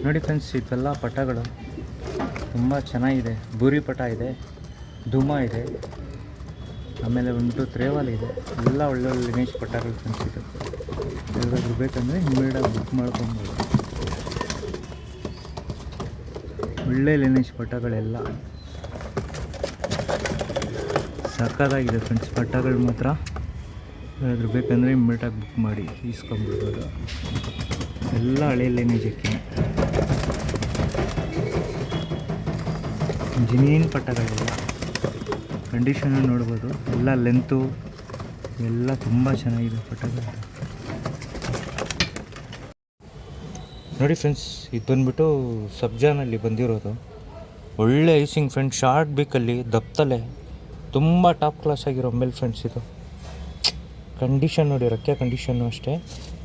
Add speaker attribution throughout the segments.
Speaker 1: ನೋಡಿ ಫ್ರೆಂಡ್ಸ್, ಇದೆಲ್ಲ ಪಟಗಳು ತುಂಬ ಚೆನ್ನಾಗಿದೆ. ಬೂರಿ ಪಟ ಇದೆ, ಧೂಮ ಇದೆ, ಆಮೇಲೆ ಬಂದ್ಬಿಟ್ಟು ತ್ರೇವಾಲ್ ಇದೆ. ಎಲ್ಲ ಒಳ್ಳೊಳ್ಳೆ ಲಿನೇಜ್ ಪಟಗಳು ಫ್ರೆಂಡ್ಸ್. ಇದು ಎಲ್ಲಾದರೂ ಬೇಕಂದರೆ ಇಮ್ಮಿಡಿಯಾಗಿ ಬುಕ್ ಮಾಡ್ಕೊಬೋದು. ಒಳ್ಳೆ ಲಿನೇಜ್ ಪಟಗಳೆಲ್ಲ ಸಕ್ಕತ್ತಾಗಿದೆ ಫ್ರೆಂಡ್ಸ್. ಪಟಗಳು ಮಾತ್ರ ಏನಾದರೂ ಬೇಕಂದರೆ ಇಮ್ಮಿಡಿಯಾಗಿ ಬುಕ್ ಮಾಡಿ ಇಸ್ಕೊಂಬಿಡ್ಬೋದು. ಎಲ್ಲ ಹಳೆ ಲಿನೇಜಕ್ಕೆ ಇಂಜಿನಿಯನ್ ಪಟಗಳೆಲ್ಲ ಕಂಡೀಷನ್ನು ನೋಡ್ಬೋದು. ಎಲ್ಲ ಲೆಂತು ಎಲ್ಲ ತುಂಬ ಚೆನ್ನಾಗಿದೆ ಪಟಗಳು. ನೋಡಿ ಫ್ರೆಂಡ್ಸ್, ಇದು ಬಂದುಬಿಟ್ಟು ಸಬ್ಜಾನಲ್ಲಿ ಬಂದಿರೋದು. ಒಳ್ಳೆ ಐಸಿಂಗ್ ಫ್ರೆಂಡ್ಸ್. ಶಾರ್ಟ್ ಬೇಕಲ್ಲಿ ದಪ್ತಲೆ ತುಂಬ ಟಾಪ್ ಕ್ಲಾಸ್ ಆಗಿರೋ ಮೇಲೆ ಫ್ರೆಂಡ್ಸ್. ಇದು ಕಂಡೀಷನ್ ನೋಡಿ, ರೆಕ್ಕೆ ಕಂಡೀಷನ್ನು ಅಷ್ಟೇ.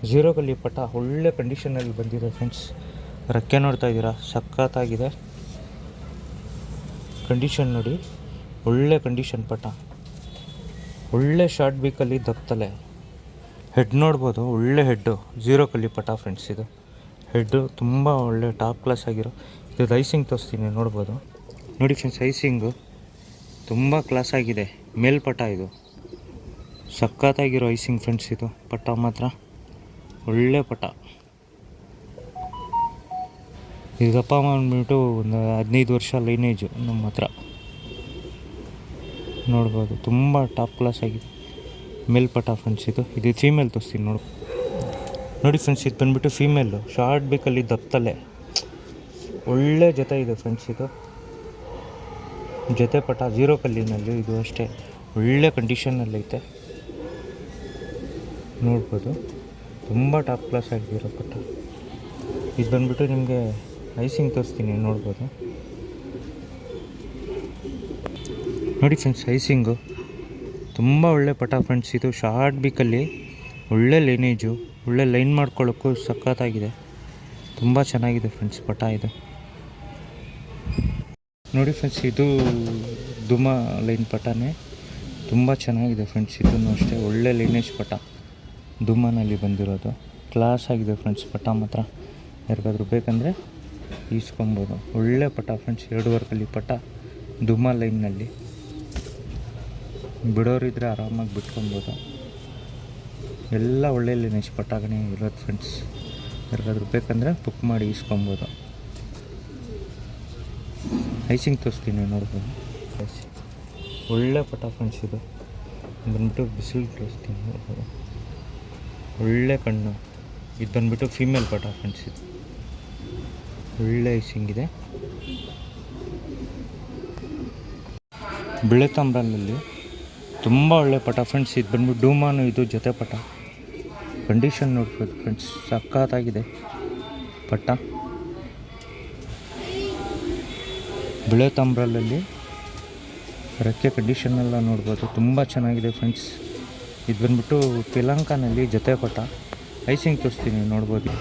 Speaker 1: ಝೀರೋ ಕಲ್ಲಿ ಪಟ ಒಳ್ಳೆ ಕಂಡೀಷನಲ್ಲಿ ಬಂದಿದೆ ಫ್ರೆಂಡ್ಸ್. ರೆಕ್ಕೆ ನೋಡ್ತಾ ಇದ್ದೀರಾ, ಸಖತ್ತಾಗಿದೆ ಕಂಡೀಷನ್ ನೋಡಿ. ಒಳ್ಳೆ ಕಂಡೀಷನ್ ಪಟ, ಒಳ್ಳೆ ಶಾರ್ಟ್ ಬೇಕಲ್ಲಿ ದಪ್ತಲೆ. ಹೆಡ್ ನೋಡ್ಬೋದು, ಒಳ್ಳೆ ಹೆಡ್ಡು. ಝೀರೋ ಕಲ್ಲಿ ಪಟ ಫ್ರೆಂಡ್ಸ್. ಇದು ಹೆಡ್ಡು ತುಂಬ ಒಳ್ಳೆ ಟಾಪ್ ಕ್ಲಾಸ್ ಆಗಿರೋ. ಇದು ಐಸಿಂಗ್ ತೋರಿಸ್ತೀನಿ ನೋಡ್ಬೋದು. ನೋಡಿ ಫ್ರೆಂಡ್ಸ್, ಐಸಿಂಗು ತುಂಬ ಕ್ಲಾಸ್ ಆಗಿದೆ. ಮೇಲ್ಪಟ ಇದು ಸಖತ್ತಾಗಿರೋ ಐಸಿಂಗ್ ಫ್ರೆಂಡ್ಸ್. ಇದು ಪಟ ಮಾತ್ರ ಒಳ್ಳೆ ಪಟ. ಇದಪ್ಪ ಅಂದ್ಬಿಟ್ಟು ಒಂದು 15 ವರ್ಷ ಲೈನೇಜು ನಮ್ಮ ಹತ್ರ ನೋಡ್ಬೋದು. ತುಂಬ ಟಾಪ್ ಕ್ಲಾಸ್ ಆಗಿದೆ ಮೇಲ್ಪಟ ಫ್ರೆಂಡ್ಸ್. ಇದು ಫೀಮೇಲ್ ತೋರಿಸ್ತೀನಿ ನೋಡಿ ಫ್ರೆಂಡ್ಸ್. ಇದು ಬಂದುಬಿಟ್ಟು ಫೀಮೇಲು. ಶಾರ್ಟ್ ಬೇಕಲ್ಲಿ ದಪ್ತಲೆ ಒಳ್ಳೆ ಜೊತೆ ಇದೆ ಫ್ರೆಂಡ್ಸ್. ಇದು ಜೊತೆ ಪಟ ಝೀರೋ ಕಲ್ಲಿನಲ್ಲಿ. ಇದು ಅಷ್ಟೇ ಒಳ್ಳೆ ಕಂಡೀಷನ್ನಲ್ಲೈತೆ ನೋಡ್ಬೋದು. ತುಂಬ ಟಾಪ್ ಕ್ಲಾಸ್ ಆಗಿರೋ ಪಟ. ಇದು ಬಂದುಬಿಟ್ಟು ನಿಮಗೆ ಐಸಿಂಗ್ ತೋರಿಸ್ತೀನಿ ನೋಡ್ಬೋದು. ನೋಡಿ ಫ್ರೆಂಡ್ಸ್, ಐಸಿಂಗು ತುಂಬ ಒಳ್ಳೆ ಪಟ ಫ್ರೆಂಡ್ಸ್. ಇದು ಶಾರ್ಟ್ ಬೀಕಲ್ಲಿ ಒಳ್ಳೆ ಲೈನೇಜು, ಒಳ್ಳೆ ಲೈನ್ ಮಾಡ್ಕೊಳ್ಳೋಕ್ಕೂ ಸಖತ್ತಾಗಿದೆ. ತುಂಬ ಚೆನ್ನಾಗಿದೆ ಫ್ರೆಂಡ್ಸ್ ಪಟ ಇದು. ನೋಡಿ ಫ್ರೆಂಡ್ಸ್, ಇದು ಧೂಮ ಲೈನ್ ಪಟನೇ. ತುಂಬ ಚೆನ್ನಾಗಿದೆ ಫ್ರೆಂಡ್ಸ್. ಇದನ್ನು ಅಷ್ಟೇ ಒಳ್ಳೆ ಲೈನೇಜ್ ಪಟ, ಧೂಮನಲ್ಲಿ ಬಂದಿರೋದು. ಕ್ಲಾಸ್ ಆಗಿದೆ ಫ್ರೆಂಡ್ಸ್ ಪಟ ಮಾತ್ರ. ಯಾರಿಗಾದ್ರೂ ಬೇಕಂದರೆ ಈಸ್ಕೊಬೋದು. ಒಳ್ಳೆ ಪಟ ಫ್ರೆಂಡ್ಸ್. 2.5 ಕಲ್ಲಿ ಪಟ ಧೂಮ ಲೈನ್ನಲ್ಲಿ. ಬಿಡೋರಿದ್ರೆ ಆರಾಮಾಗಿ ಬಿಟ್ಕೊಬೋದು. ಎಲ್ಲ ಒಳ್ಳೆ ಲೈನೇಜ್ ಪಟಗನೇ ಇರೋದು ಫ್ರೆಂಡ್ಸ್. ಯಾರಿಗಾದ್ರೂ ಬೇಕಂದರೆ ಬುಕ್ ಮಾಡಿ ಈಸ್ಕೊಬೋದು. ಐಸಿಂಗ್ ತೋರಿಸ್ತೀನಿ ನೋಡ್ಬೋದು. ಒಳ್ಳೆ ಪಟ ಫ್ರೆಂಡ್ಸ್. ಇದು ಬಂದ್ಬಿಟ್ಟು ಬಿಸಿಲು ತೋರಿಸ್ತೀನಿ ನೋಡ್ಬೋದು. ಒಳ್ಳೆ ಕಣ್ಣು. ಇದು ಬಂದುಬಿಟ್ಟು ಫೀಮೇಲ್ ಪಟ ಫ್ರೆಂಡ್ಸ್. ಇದು ಒಳ್ಳೆ ಐಸಿಂಗ್ ಇದೆ. ಬಿಳೆ ತಾಮ್ರಲ್ಲಿ ತುಂಬ ಒಳ್ಳೆ ಪಟ ಫ್ರೆಂಡ್ಸ್. ಇದು ಬಂದ್ಬಿಟ್ಟು ಧೂಮಾನು. ಇದು ಜೊತೆ ಪಟ. ಕಂಡೀಷನ್ ನೋಡ್ಬೋದು ಫ್ರೆಂಡ್ಸ್, ಸಖತ್ತಾಗಿದೆ ಪಟ. ಬಿಳೆ ತಾಮ್ರಲ್ಲಿ ರೆಕ್ಕೆ ಕಂಡೀಷನ್ನೆಲ್ಲ ನೋಡ್ಬೋದು. ತುಂಬ ಚೆನ್ನಾಗಿದೆ ಫ್ರೆಂಡ್ಸ್. ಇದು ಬಂದ್ಬಿಟ್ಟು ಪಿಲಂಕಾನಲ್ಲಿ ಜೊತೆ ಪಟ. ಐಸಿಂಗ್ ತೋರಿಸ್ತೀನಿ ನೋಡ್ಬೋದು.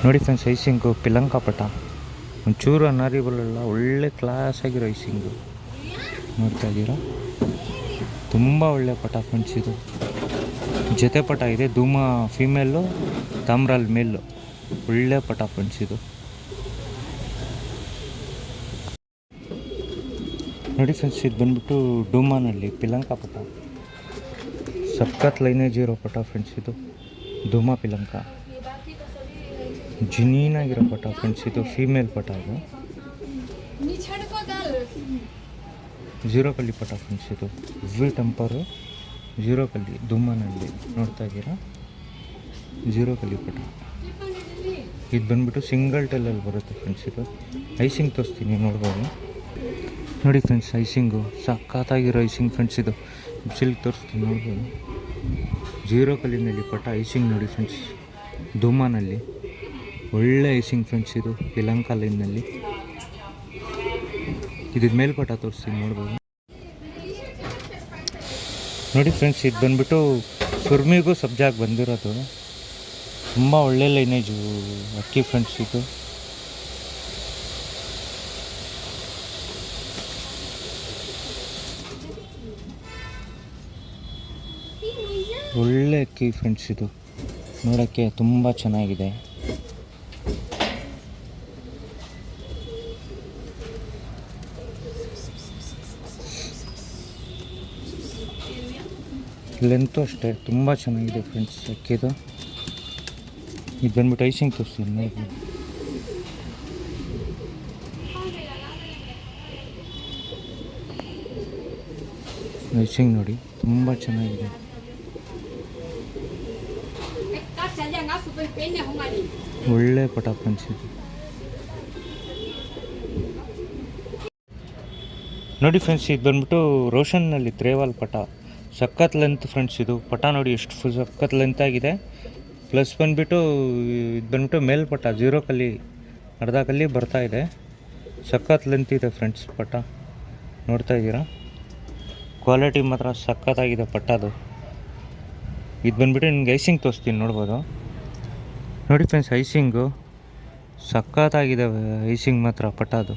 Speaker 1: ನೋಡಿ ಫ್ರೆಂಡ್ಸ್, ಐಸಿಂಗು ಪಿಲಂಕ ಪಟ. ಒಂಚೂರು ಅನಾರಿಬಲ್ಲ ಒಳ್ಳೆ ಕ್ಲಾಸ್ ಆಗಿರೋ ಐಸಿಂಗು ನೋಡ್ತಾ ಇದ್ದೀರಾ. ತುಂಬ ಒಳ್ಳೆ ಪಟ ಫ್ರೆಂಡ್ಸ್. ಇದು ಜೊತೆ ಪಟ ಇದೆ. ಧೂಮ ಫೀಮೇಲು, ತಾಮ್ರಾಲ್ ಮೇಲು. ಒಳ್ಳೆ ಪಟ ಫ್ರೆಂಡ್ಸ್. ಇದು ನೋಡಿ ಫ್ರೆಂಡ್ಸ್, ಇದು ಬಂದ್ಬಿಟ್ಟು ಧೂಮಾನಲ್ಲಿ ಪಿಲಂಕ ಪಟ. ಸಖತ್ ಲೈನೇಜ್ ಇರೋ ಪಟ ಫ್ರೆಂಡ್ಸ್. ಇದು ಧೂಮ ಪಿಲಂಕ ಜಿನೀನಾಗಿರೋ ಪಟ ಫ್ರೆಂಡ್ಸ್. ಇದು ಫೀಮೇಲ್ ಪಟ. ಇದು ಝೀರೋ ಕಲ್ಲಿ ಪಟ ಫ್ರೆಂಡ್ಸ್. ಇದು ವಿ ಟೆಂಪರು ಝೀರೋ ಕಲ್ಲಿ ಧೂಮನಲ್ಲಿ ನೋಡ್ತಾ ಇದ್ದೀರಾ. ಝೀರೋ ಕಲ್ಲಿ ಪಟ. ಇದು ಬಂದುಬಿಟ್ಟು ಸಿಂಗಲ್ ಟೆಲ್ಲಲ್ಲಿ ಬರುತ್ತೆ ಫ್ರೆಂಡ್ಸ್. ಇದು ಐಸಿಂಗ್ ತೋರಿಸ್ತೀನಿ ನೋಡ್ಬೋದು. ನೋಡಿ ಫ್ರೆಂಡ್ಸ್, ಐಸಿಂಗು ಸಖತ್ತಾಗಿರೋ ಐಸಿಂಗ್ ಫ್ರೆಂಡ್ಸ್. ಇದು ಬಿಸಿಲಿಗೆ ತೋರಿಸ್ತೀನಿ ನೋಡ್ಬೋದು. ಝೀರೋ ಕಲ್ಲಿನಲ್ಲಿ ಪಟ ಐಸಿಂಗ್ ನೋಡಿ ಫ್ರೆಂಡ್ಸ್. ಧೂಮನಲ್ಲಿ ಒಳ್ಳೆ ಐಸಿಂಗ್ ಫ್ರೆಂಡ್ಸ್. ಇದು ಪಿಲಂಕ ಲೈನ್ನಲ್ಲಿ. ಇದು ಮೇಲ್ಪಟ ತೋರಿಸ್ತೀನಿ ನೋಡ್ಬೋದು. ನೋಡಿ ಫ್ರೆಂಡ್ಸ್, ಇದು ಬಂದುಬಿಟ್ಟು ಸುರ್ಮಿಗೂ ಸಬ್ಜಾಗಿ ಬಂದಿರೋದು. ತುಂಬ ಒಳ್ಳೆ ಲೈನೇಜು ಅಕ್ಕಿ ಫ್ರೆಂಡ್ಸ್. ಇದು ಒಳ್ಳೆ ಅಕ್ಕಿ ಫ್ರೆಂಡ್ಸ್. ಇದು ನೋಡೋಕ್ಕೆ ತುಂಬ ಚೆನ್ನಾಗಿದೆ. ಲೆಂತು ಅಷ್ಟೇ ತುಂಬ ಚೆನ್ನಾಗಿದೆ ಫ್ರೆಂಡ್ಸ್ ಅಕ್ಕಿದು. ಇದು ಬಂದ್ಬಿಟ್ಟು ಐಸಿಂಗ್ ತೋರಿಸ್ತೀನಿ ನೋಡಿ. ಐಸಿಂಗ್ ನೋಡಿ ತುಂಬ ಚೆನ್ನಾಗಿದೆ. ಒಳ್ಳೆ ಪಟ ಫ್ರೆಂಡ್ಸ್ ಇದು. ನೋಡಿ ಫ್ರೆಂಡ್ಸ್, ಇದು ಬಂದ್ಬಿಟ್ಟು ರೋಷನ್ನಲ್ಲಿ ತ್ರೇವಾಲ್ ಪಟ. ಸಖತ್ ಲೆಂತ್ ಫ್ರೆಂಡ್ಸ್ ಇದು. ಪಟ ನೋಡಿ ಎಷ್ಟು ಫುಲ್ ಸಖತ್ ಲೆಂತ್ ಆಗಿದೆ. ಪ್ಲಸ್ ಬಂದುಬಿಟ್ಟು ಇದು ಬಂದ್ಬಿಟ್ಟು ಮೇಲ್ಪಟ 0 ಕಲ್ಲಿ ಅರ್ಧ ಕಲ್ಲಿ ಬರ್ತಾಯಿದೆ. ಸಖತ್ ಲೆಂತ್ ಇದೆ ಫ್ರೆಂಡ್ಸ್ ಪಟ. ನೋಡ್ತಾ ಇದ್ದೀರಾ, ಕ್ವಾಲಿಟಿ ಮಾತ್ರ ಸಖತ್ತಾಗಿದೆ ಪಟ್ಟದು. ಇದು ಬಂದುಬಿಟ್ಟು ನಿಮ್ಗೆ ಐಸಿಂಗ್ ತೋರಿಸ್ತೀನಿ, ನೋಡ್ಬೋದು. ನೋಡಿ ಫ್ರೆಂಡ್ಸ್, ಐಸಿಂಗು ಸಖತ್ತಾಗಿದೆ. ಐಸಿಂಗ್ ಮಾತ್ರ ಪಟ್ಟದು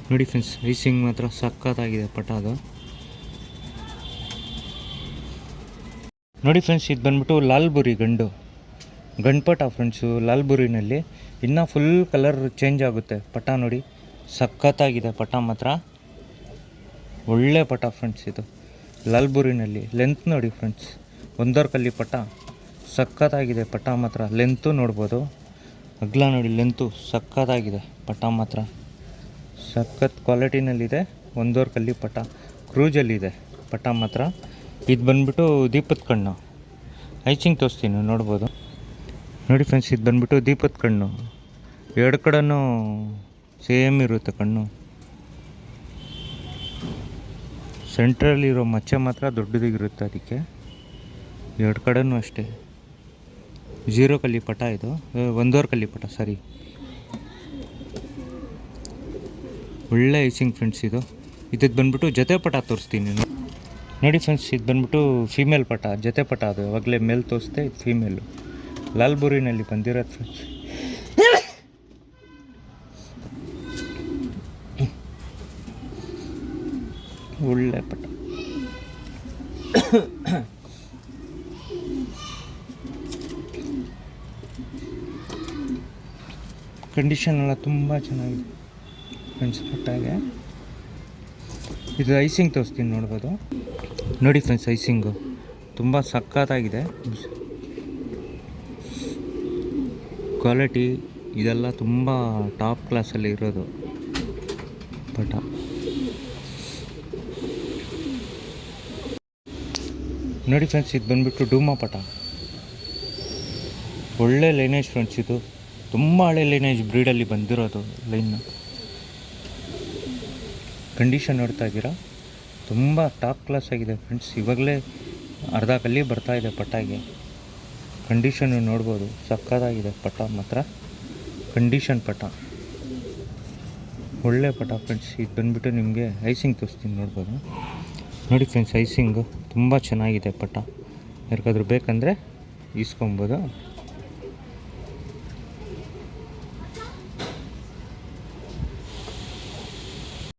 Speaker 1: ನೋಡಿ ಫ್ರೆಂಡ್ಸ್, ಐಸಿಂಗ್ ಮಾತ್ರ ಸಖತ್ತಾಗಿದೆ ಪಟ್ಟದು. ನೋಡಿ ಫ್ರೆಂಡ್ಸ್, ಇದು ಬಂದ್ಬಿಟ್ಟು ಲಾಲ್ಬುರಿ ಗಂಡ್ಪಟ ಫ್ರೆಂಡ್ಸು. ಲಾಲ್ಬುರಿನಲ್ಲಿ ಇನ್ನೂ ಫುಲ್ ಕಲರ್ ಚೇಂಜ್ ಆಗುತ್ತೆ ಪಟ. ನೋಡಿ ಸಖತ್ತಾಗಿದೆ ಪಟ ಮಾತ್ರ. ಒಳ್ಳೆ ಪಟ ಫ್ರೆಂಡ್ಸ್ ಇದು. ಲಾಲ್ಬುರಿನಲ್ಲಿ ಲೆಂತ್ ನೋಡಿ ಫ್ರೆಂಡ್ಸ್, 1 ಕಲ್ಲಿ ಪಟ. ಸಖತ್ತಾಗಿದೆ ಪಟ ಮಾತ್ರ. ಲೆಂತು ನೋಡ್ಬೋದು, ಅಗ್ಲ ನೋಡಿ ಲೆಂತು ಸಖತ್ತಾಗಿದೆ ಪಟ ಮಾತ್ರ. ಸಖತ್ ಕ್ವಾಲಿಟಿನಲ್ಲಿದೆ. 1 ಕಲ್ಲಿ ಪಟ, ಕ್ರೂಜಲ್ಲಿದೆ ಪಟ ಮಾತ್ರ. ಇದು ಬಂದ್ಬಿಟ್ಟು ದೀಪದ ಕಣ್ಣು. ಐಚಿಂಗ್ ತೋರಿಸ್ತೀನಿ, ನೋಡ್ಬೋದು. ನೋಡಿ ಫ್ರೆಂಡ್ಸ್, ಇದು ಬಂದ್ಬಿಟ್ಟು ದೀಪದ ಕಣ್ಣು. 2 ಕಡೆನೂ ಸೇಮ್ ಇರುತ್ತೆ ಕಣ್ಣು. ಸೆಂಟ್ರಲ್ಲಿರೋ ಮಚ್ಚೆ ಮಾತ್ರ ದೊಡ್ಡದಿರುತ್ತೆ ಅದಕ್ಕೆ. 2 ಕಡೆನೂ ಅಷ್ಟೇ. 0 ಕಲ್ಲಿ ಪಟ ಇದು, 1 ಕಲ್ಲಿ ಪಟ ಸಾರಿ. ಒಳ್ಳೆ ಐಸಿಂಗ್ ಫ್ರೆಂಡ್ಸ್ ಇದು. ಇದಕ್ಕೆ ಬಂದ್ಬಿಟ್ಟು ಜೊತೆ ಪಟ ತೋರಿಸ್ತೀನಿ ನೋಡಿ ಫ್ರೆಂಡ್ಸ್. ಇದು ಬಂದ್ಬಿಟ್ಟು ಫೀಮೇಲ್ ಪಟ, ಜೊತೆ ಪಟ. ಅದು ಅವಾಗಲೇ ಮೇಲ್ ತೋರಿಸ್ದೆ, ಇದು ಫೀಮೇಲು. ಲಾಲ್ಬುರಿನಲ್ಲಿ ಬಂದಿರೋದು ಫ್ರೆಂಡ್ಸ್. ಒಳ್ಳೆ ಪಟ. ಕಂಡೀಷನ್ ಎಲ್ಲ ತುಂಬ ಚೆನ್ನಾಗಿದೆ ಫ್ರೆಂಡ್ಸ್ ಪಟ್ಟಾಗೆ. ಇದು ಐಸಿಂಗ್ ತೋರಿಸ್ತೀನಿ, ನೋಡ್ಬೋದು. ನೋಡಿ ಫ್ರೆಂಡ್ಸ್, ಐಸಿಂಗು ತುಂಬ ಸಖತ್ತಾಗಿದೆ. ಕ್ವಾಲಿಟಿ ಇದೆಲ್ಲ ತುಂಬ ಟಾಪ್ ಕ್ಲಾಸಲ್ಲಿ ಇರೋದು ಪಟ. ನೋಡಿ ಫ್ರೆಂಡ್ಸ್, ಇದು ಬಂದುಬಿಟ್ಟು ಡೂಮಾ ಪಟ. ಒಳ್ಳೆ ಲೈನೇಜ್ ಫ್ರೆಂಡ್ಸ್ ಇದು. ತುಂಬ ಹಳೆ ಲೈನೇಜ್ ಬ್ರೀಡಲ್ಲಿ ಬಂದಿರೋದು ಲೈನ್. ಕಂಡೀಷನ್ ನೋಡ್ತಾ ಇದ್ದೀರಾ, ತುಂಬ ಟಾಪ್ ಕ್ಲಾಸ್ ಆಗಿದೆ ಫ್ರೆಂಡ್ಸ್. ಇವಾಗಲೇ ಅರ್ಧ ಕಲ್ಲಿ ಬರ್ತಾಯಿದೆ ಪಟಾಗೆ. ಕಂಡೀಷನ್ನು ನೋಡ್ಬೋದು, ಸಕ್ಕತ್ತಾಗಿದೆ ಪಟ ಮಾತ್ರ. ಕಂಡೀಷನ್ ಪಟ, ಒಳ್ಳೆ ಪಟ ಫ್ರೆಂಡ್ಸ್. ಇದು ಬಂದುಬಿಟ್ಟು ನಿಮಗೆ ಐಸಿಂಗ್ ತೋರಿಸ್ತೀನಿ, ನೋಡ್ಬೋದು. ನೋಡಿ ಫ್ರೆಂಡ್ಸ್, ಐಸಿಂಗು ತುಂಬ ಚೆನ್ನಾಗಿದೆ ಪಟ. ಯಾರಿಗಾದ್ರೂ ಬೇಕಂದರೆ ಇಸ್ಕೊಬೋದು.